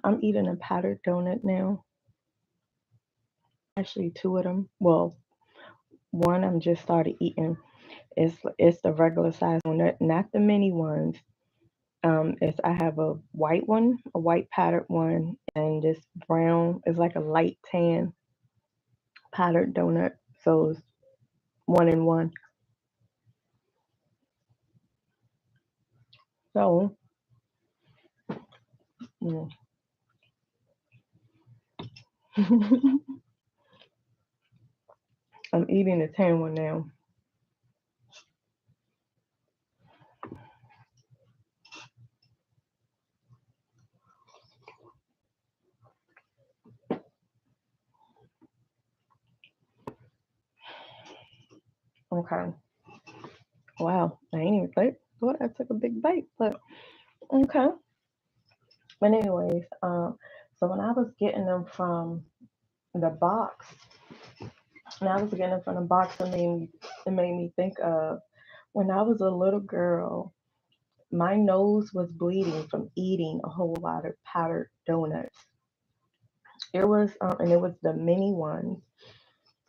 I'm eating a powdered donut now. Actually, two of them. Well, one I'm just started eating. It's the regular size donut, not the mini ones. It's I have a white one, a white powdered one, and this brown is like a light tan powdered donut. So it's one in one. So mm. I'm eating the tan one now. Okay. Wow. I ain't even thought I took a big bite, but okay. But anyways, so when I was getting them from the box, and I was getting them from the box, it made me think of when I was a little girl. My nose was bleeding from eating a whole lot of powdered donuts. And it was the mini ones.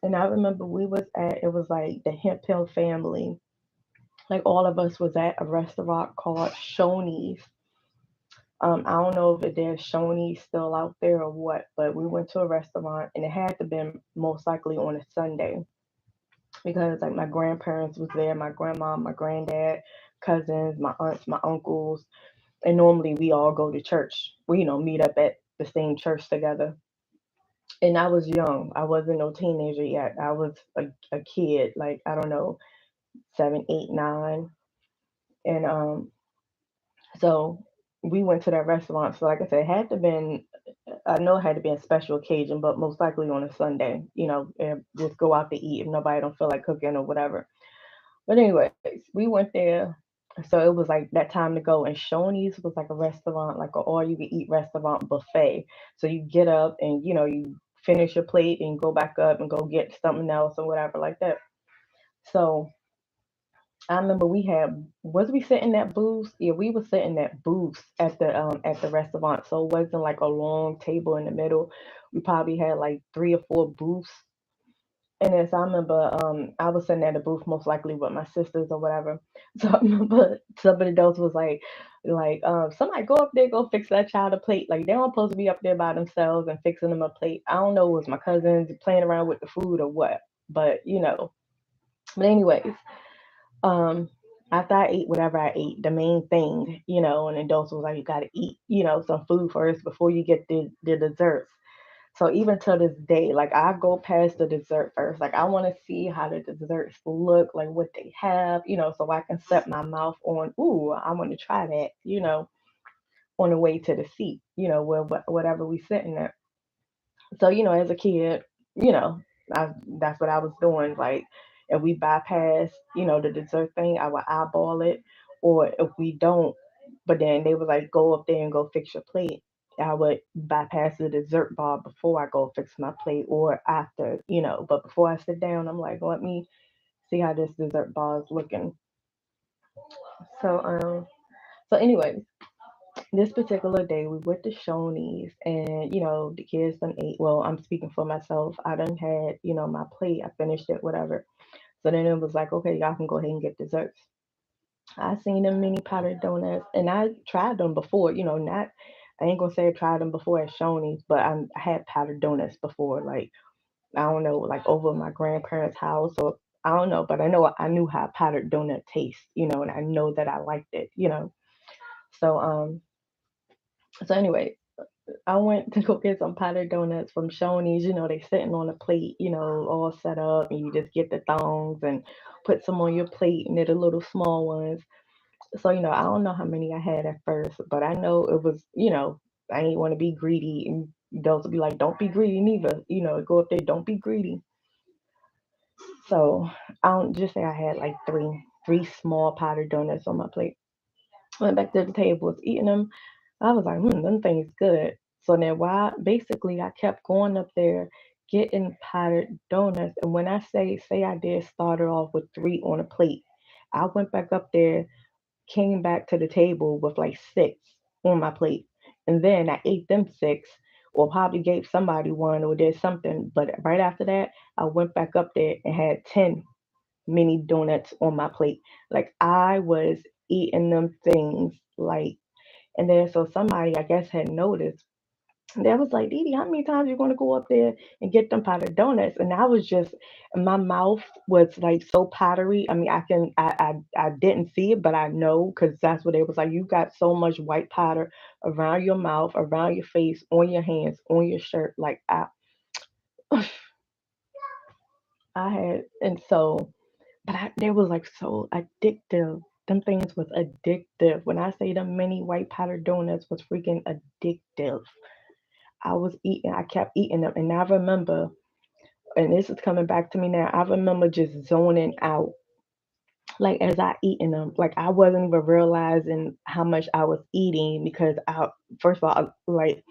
And I remember it was like the Hemp Hill family. Like all of us was at a restaurant called Shoney's. I don't know if there's Shoney's still out there or what, but we went to a restaurant and it had to been most likely on a Sunday because like my grandparents was there, my grandma, my granddad, cousins, my aunts, my uncles, and normally we all go to church. We meet up at the same church together. And I was young. I wasn't no teenager yet. I was a kid, like I don't know, 7, 8, 9. And so we went to that restaurant. So like I said, it had to been I know it had to be a special occasion, but most likely on a Sunday, and just go out to eat if nobody don't feel like cooking or whatever. But anyways, we went there. So it was like that time to go, and Shoney's was like a restaurant, like an all you can eat restaurant buffet. So you get up and you finish your plate and go back up and go get something else or whatever like that. So I remember was we sitting at booths? Yeah, we were sitting at booths at the restaurant. So it wasn't like a long table in the middle. We probably had like 3 or 4 booths. And then so I remember I was sitting at a booth most likely with my sisters or whatever. So I remember some of the adults was like somebody go up there, go fix that child a plate. Like they don't supposed to be up there by themselves and fixing them a plate. I don't know, it was my cousins playing around with the food or what. But But anyways, um after I ate whatever I ate, the main thing, and adults was like, you gotta eat, some food first before you get the desserts. So even to this day, like I go past the dessert first. Like I want to see how the desserts look, like what they have, so I can set my mouth on, ooh, I want to try that, on the way to the seat, whatever we sitting at. So, as a kid, you know, that's what I was doing. Like, if we bypass, the dessert thing, I would eyeball it. Or if we don't, but then they would like go up there and go fix your plate. I would bypass the dessert bar before I go fix my plate or after, But before I sit down, I'm like, let me see how this dessert bar is looking. So, anyways, this particular day we went to Shoney's and the kids done ate. Well, I'm speaking for myself. I done had, my plate. I finished it, whatever. So then it was like, okay, y'all can go ahead and get desserts. I seen them mini powdered donuts and I tried them before, not I ain't gonna say I tried them before at Shoney's, but I had powdered donuts before, like I don't know, like over my grandparents' house or I don't know, but I know I knew how powdered donut tastes, and I know that I liked it. So anyway, I went to go get some powdered donuts from Shoney's. They sitting on a plate, all set up, and you just get the thongs and put some on your plate, and they're the little small ones. So, I don't know how many I had at first, but I know it was, I ain't want to be greedy. And those would be like, don't be greedy neither. Go up there, don't be greedy. So I don't just say I had like three small powdered donuts on my plate. Went back to the table, was eating them. I was like, them things good. So then why basically I kept going up there getting powdered donuts. And when I say I did start it off with 3 on a plate, I went back up there, came back to the table with like 6 on my plate. And then I ate them six, or probably gave somebody one or did something. But right after that, I went back up there and had 10 mini donuts on my plate. Like I was eating them things like, and then so somebody I guess had noticed. They was like, Didi, how many times you gonna go up there and get them powdered donuts? And I was just, my mouth was like so powdery. I mean, I didn't see it, but I know because that's what it was like. You got so much white powder around your mouth, around your face, on your hands, on your shirt. Like I had, and so, but they was like so addictive. Them things was addictive. When I say them mini white powdered donuts was freaking addictive. I kept eating them, and I remember, and this is coming back to me now. I remember just zoning out, like as I eating them, like I wasn't even realizing how much I was eating because first of all, like,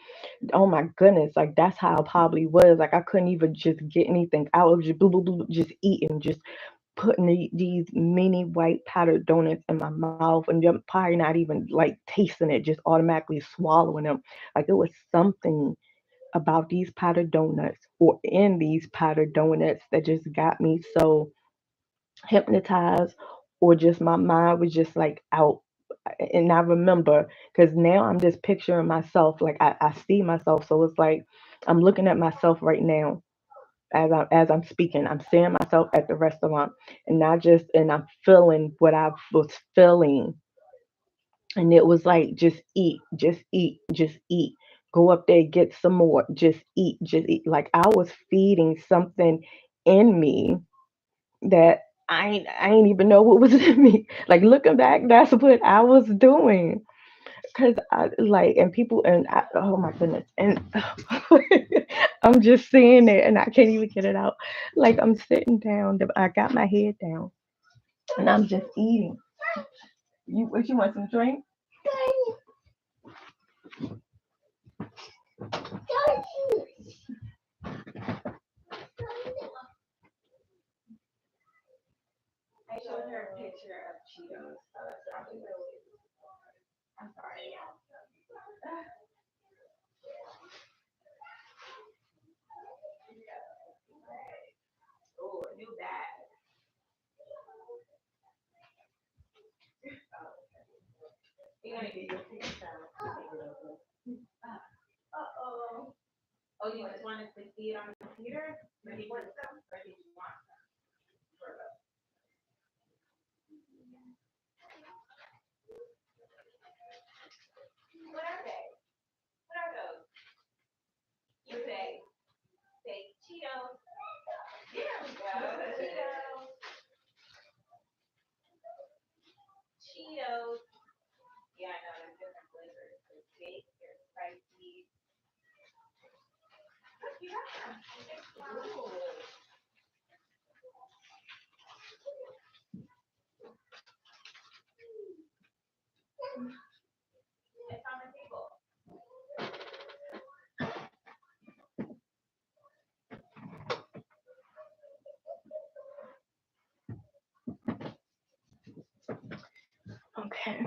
oh my goodness, like that's how I probably was. Like I couldn't even just get anything. I was just just eating, just putting these mini white powdered donuts in my mouth, and you're probably not even like tasting it, just automatically swallowing them. Like it was something about these powdered donuts or in these powdered donuts that just got me so hypnotized, or just my mind was just like out. And I remember, because now I'm just picturing myself, like I see myself. So it's like I'm looking at myself right now as I'm speaking. I'm seeing myself at the restaurant, and not just, and I'm feeling what I was feeling, and it was like, just eat, just eat, just eat. Go up there, get some more. Just eat, just eat. Like I was feeding something in me that I ain't even know what was in me. Like looking back, that's what I was doing. Cause I like, and people, and oh my goodness, and I'm just seeing it, and I can't even get it out. Like I'm sitting down, I got my head down, and I'm just eating. What you want, some drink? I showed her a picture of Cheetos. I'm sorry. Oh, a new bag. You're gonna get your picture. Uh oh. Oh, you just wanted to see it on the computer? Or did you want what are they? What are those? You say Cheetos. There we go. Cheetos. Cheetos. Yeah, I know there's different flavors. There's steak, there's spicy. Look, you got them. Ooh. It's on the table. Okay.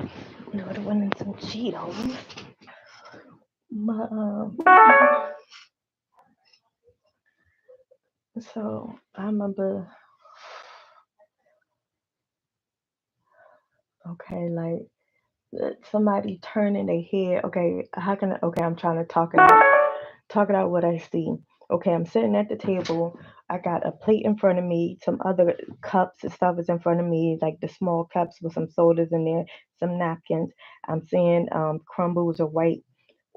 No, the one and some Cheetos. My, so I remember, okay, like somebody turning their head. Okay, how can I, okay, I'm trying to talk it out what I see. Okay, I'm sitting at the table. I got a plate in front of me, some other cups and stuff is in front of me, like the small cups with some sodas in there, some napkins. I'm seeing crumbles of white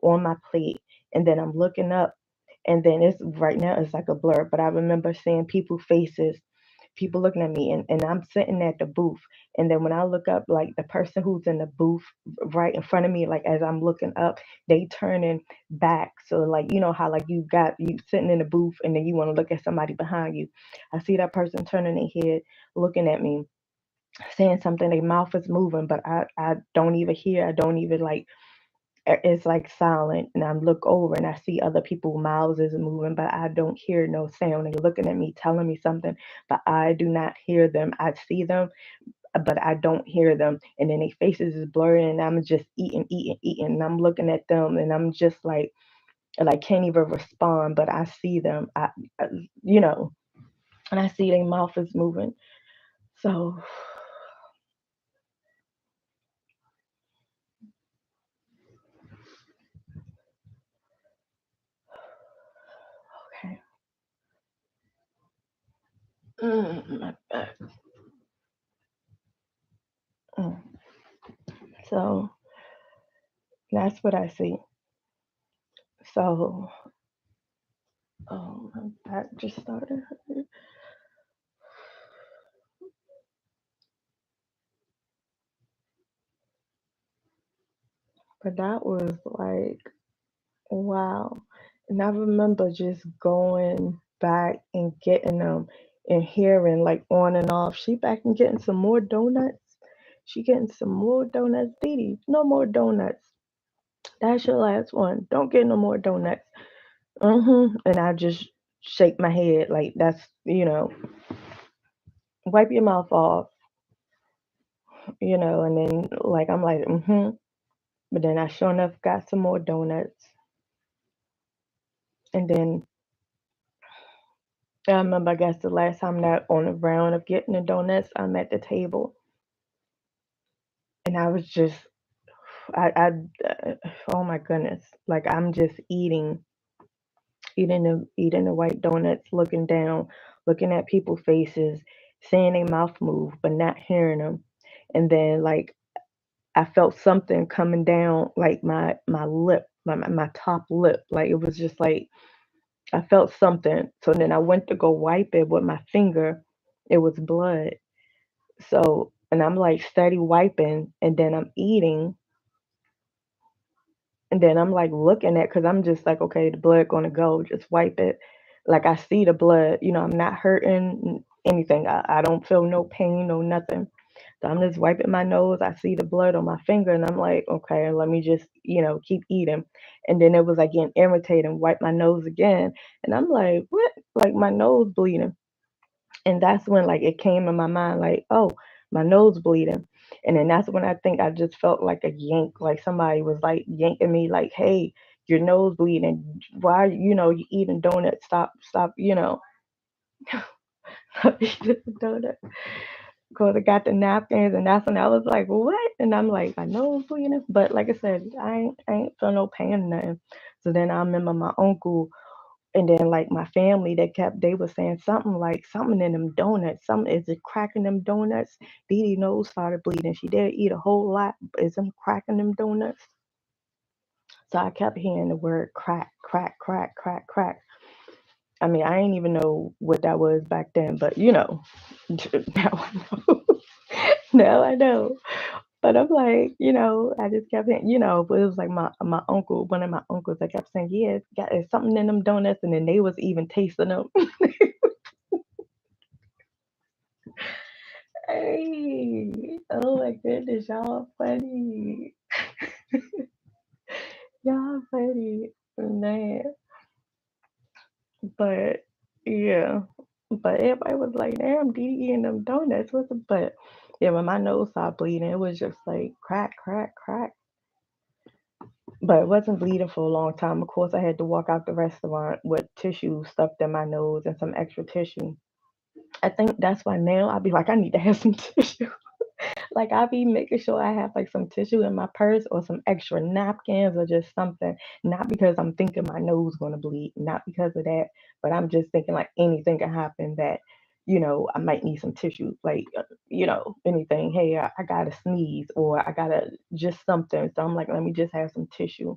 on my plate, and then I'm looking up, and then it's right now it's like a blur, but I remember seeing people's faces, people looking at me, and I'm sitting at the booth, and then when I look up, like the person who's in the booth right in front of me, like as I'm looking up, they turning back. So like, you know how like you sitting in the booth, and then you want to look at somebody behind you. I see that person turning their head, looking at me, saying something, their mouth is moving, but I don't even hear, I don't even like, it's like silent, and I look over and I see other people's mouths is moving, but I don't hear no sound. They're looking at me, telling me something, but I do not hear them. I see them, but I don't hear them. And then their faces is blurry, and I'm just eating, eating, eating. And I'm looking at them, and I'm just like can't even respond, but I see them. I you know, and I see their mouth is moving. So, okay. My back. Mm. So that's what I see. So, my back just started hurting. But that was like, wow. And I remember just going back and getting them and hearing like on and off. She back and getting some more donuts. She getting some more donuts. Didi, no more donuts. That's your last one. Don't get no more donuts. And I just shake my head like that's, wipe your mouth off, and then like I'm like, But then I sure enough got some more donuts. And then I remember, I guess the last time that on the round of getting the donuts, I'm at the table, and I was just, oh my goodness, like I'm just eating the white donuts, looking down, looking at people's faces, seeing their mouth move, but not hearing them. And then like I felt something coming down, like my lip, my top lip, like it was just like I felt something. So then I went to go wipe it with my finger. It was blood. So, and I'm like steady wiping, and then I'm eating, and then I'm like looking at, cause I'm just like, okay, the blood gonna go, just wipe it. Like I see the blood, I'm not hurting anything. I don't feel no pain, no nothing. So I'm just wiping my nose. I see the blood on my finger, and I'm like, okay, let me just, keep eating. And then it was like getting irritating, wipe my nose again. And I'm like, what? Like my nose bleeding. And that's when like it came in my mind like, oh, my nose bleeding. And then that's when I think I just felt like a yank, like somebody was like yanking me, like, hey, your nose bleeding. Why, you eating donuts? Stop, eating the donut. Because I got the napkins, and that's when I was like, what? And I'm like, my nose bleeding. But like I said, I ain't feel no pain or nothing. So then I remember my uncle, and then like my family, they were saying something like something in them donuts. Something is it cracking them donuts? Dee nose started bleeding. She did eat a whole lot. Is them cracking them donuts? So I kept hearing the word crack, crack, crack, crack, crack. I mean, I didn't even know what that was back then, but now I know. Now I know. But I'm like, I just kept saying, but it was like my uncle, one of my uncles, I kept saying, yeah, it's something in them donuts, and then they was even tasting them. Hey, oh my goodness, y'all funny. Y'all funny, man. But yeah, but everybody was like, damn, Dee eating them donuts. What's the but? Yeah, when my nose started bleeding, it was just like crack, crack, crack. But it wasn't bleeding for a long time. Of course, I had to walk out the restaurant with tissue stuffed in my nose and some extra tissue. I think that's why now I'll be like, I need to have some tissue. Like I'll be making sure I have like some tissue in my purse or some extra napkins or just something. Not because I'm thinking my nose gonna bleed, not because of that, but I'm just thinking like anything can happen that, I might need some tissue. Like, anything. Hey, I gotta sneeze or I gotta just something. So I'm like, let me just have some tissue,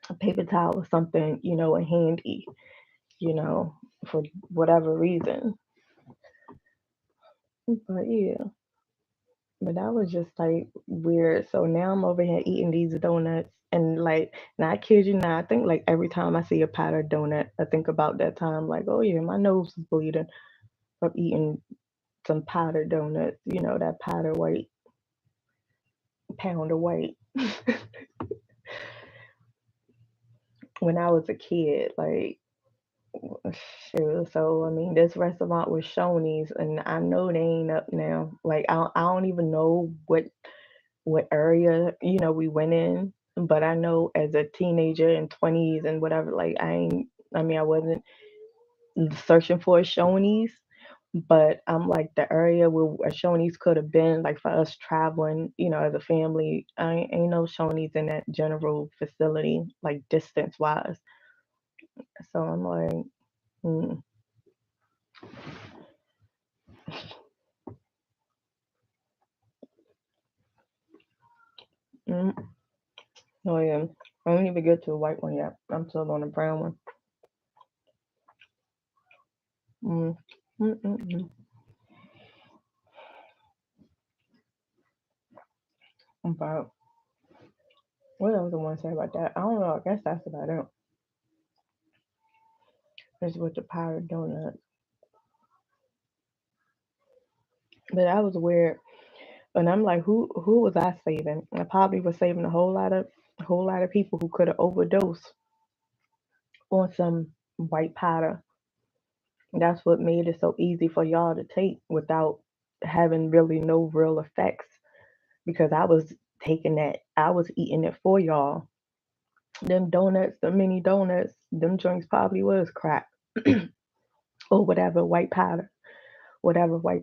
a paper towel or something, a handy, you know, for whatever reason. But yeah. But that was just like weird. So now I'm over here eating these donuts, and like, not kid you not, I think like every time I see a powdered donut, I think about that time, like, oh yeah, my nose is bleeding from eating some powdered donuts, that powder white, pound of white. When I was a kid, like, Shoot, so I mean, this restaurant was Shoney's, and I know they ain't up now. Like I don't even know what area we went in, but I know as a teenager in 20s and whatever, like I ain't. I mean, I wasn't searching for a Shoney's, but I'm like the area where a Shoney's could have been, like for us traveling, as a family. Ain't no Shoney's in that general facility, like distance wise. So I'm like, mm, mm. Oh yeah, I don't even get to the white one yet. I'm still on the brown one. Mm. Mm-mm-mm. But what else I want to say about that? I don't know. I guess that's about it. It's with the powdered donut, but that was weird. And I'm like, who was I saving? I probably was saving a whole lot of people who could have overdosed on some white powder. That's what made it so easy for y'all to take without having really no real effects. Because I was taking that, I was eating it for y'all. Them donuts, the mini donuts, them joints probably was crack or whatever white powder. Probably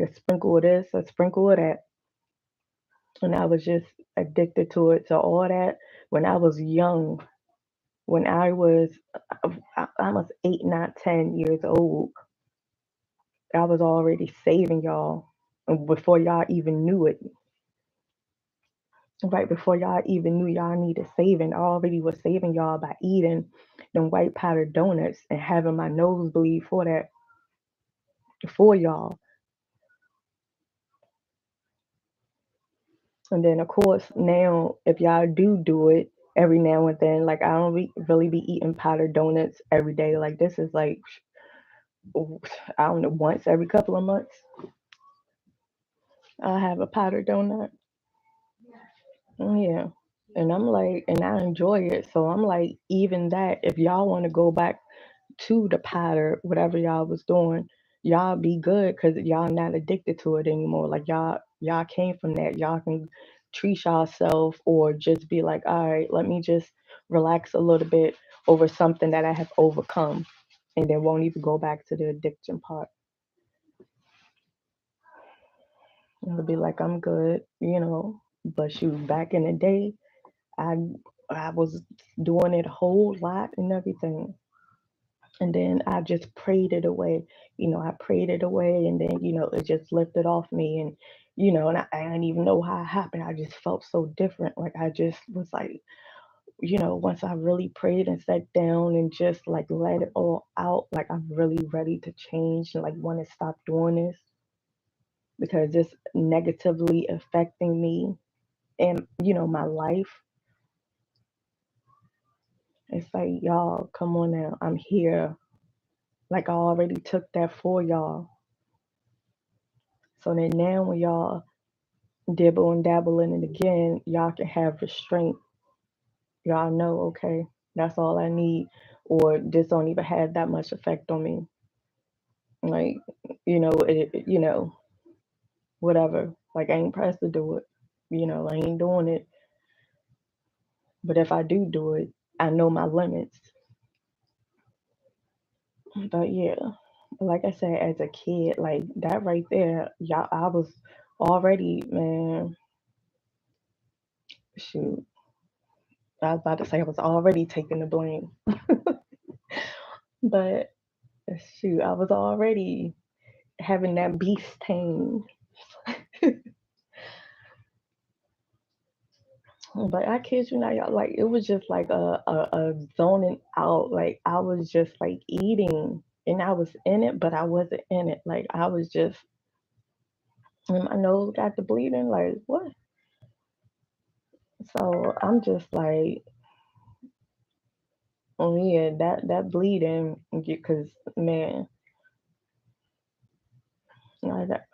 a sprinkle of this, a sprinkle of that, and I was just addicted to it. So all that when I was young, when I was almost 8, 9, 10 years old, I was already saving y'all before y'all even knew it. Right before y'all even knew y'all needed saving, I already was saving y'all by eating them white powdered donuts and having my nose bleed for that for y'all. And then of course now if y'all do it every now and then, like I don't really be eating powdered donuts every day. Like this is like I don't know, once every couple of months I have a powdered donut. Yeah. And I'm like, and I enjoy it. So I'm like, even that, if y'all want to go back to the powder, whatever y'all was doing, y'all be good because y'all not addicted to it anymore. Like y'all came from that. Y'all can treat yourself or just be like, all right, let me just relax a little bit over something that I have overcome, and then won't even go back to the addiction part. It'll be like I'm good. But shoot, back in the day, I I was doing it a whole lot and everything. And then I just prayed it away. I prayed it away and then, it just lifted off me and and I didn't even know how it happened. I just felt so different. Like I just was like, once I really prayed and sat down and just like let it all out, like I'm really ready to change and like want to stop doing this because it's negatively affecting me and my life. It's like, y'all, come on now. I'm here. Like I already took that for y'all. So then now when y'all dibble and dabble in it again, y'all can have restraint. Y'all know, okay, that's all I need. Or this don't even have that much effect on me. Like, whatever. Like I ain't pressed to do it. I ain't doing it. But if I do it, I know my limits. But yeah, like I said, as a kid, like that right there, y'all, I was already, man, shoot. I was about to say I was already taking the blame, but shoot, I was already having that beast tame. But I kid you not, y'all, like it was just like a zoning out. Like I was just like eating and I was in it, but I wasn't in it. Like I was just, and my nose got the bleeding. Like what? So I'm just like, oh yeah, that bleeding, because man, like that,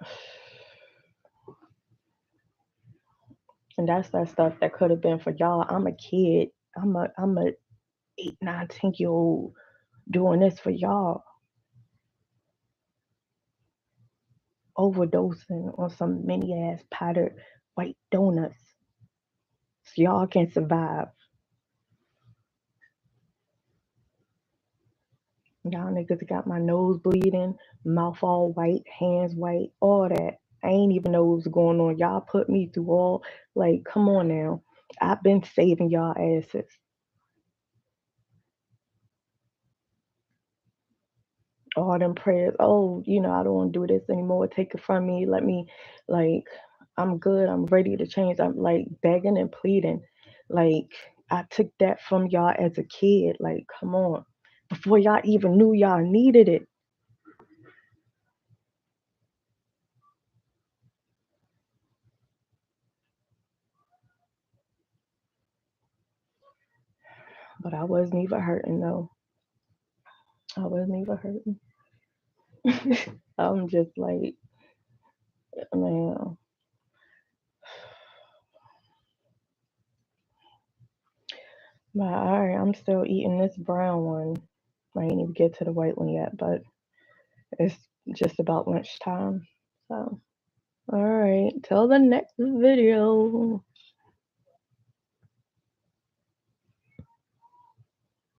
and that's that stuff that could have been for y'all. I'm a kid. I'm a 8, 9, 10-year-old doing this for y'all, overdosing on some mini ass powdered white donuts so y'all can survive. Y'all niggas got my nose bleeding, mouth all white, hands white, all that. I ain't even know what was going on. Y'all put me through all, like, come on now. I've been saving y'all asses. All them prayers. Oh, I don't want to do this anymore. Take it from me. Let me, like, I'm good. I'm ready to change. I'm like begging and pleading. Like, I took that from y'all as a kid. Like, come on. Before y'all even knew y'all needed it. But I wasn't even hurting though. I wasn't even hurting. I'm just like, man. But all right, I'm still eating this brown one. I ain't even get to the white one yet, but it's just about lunchtime. So, all right, till the next video.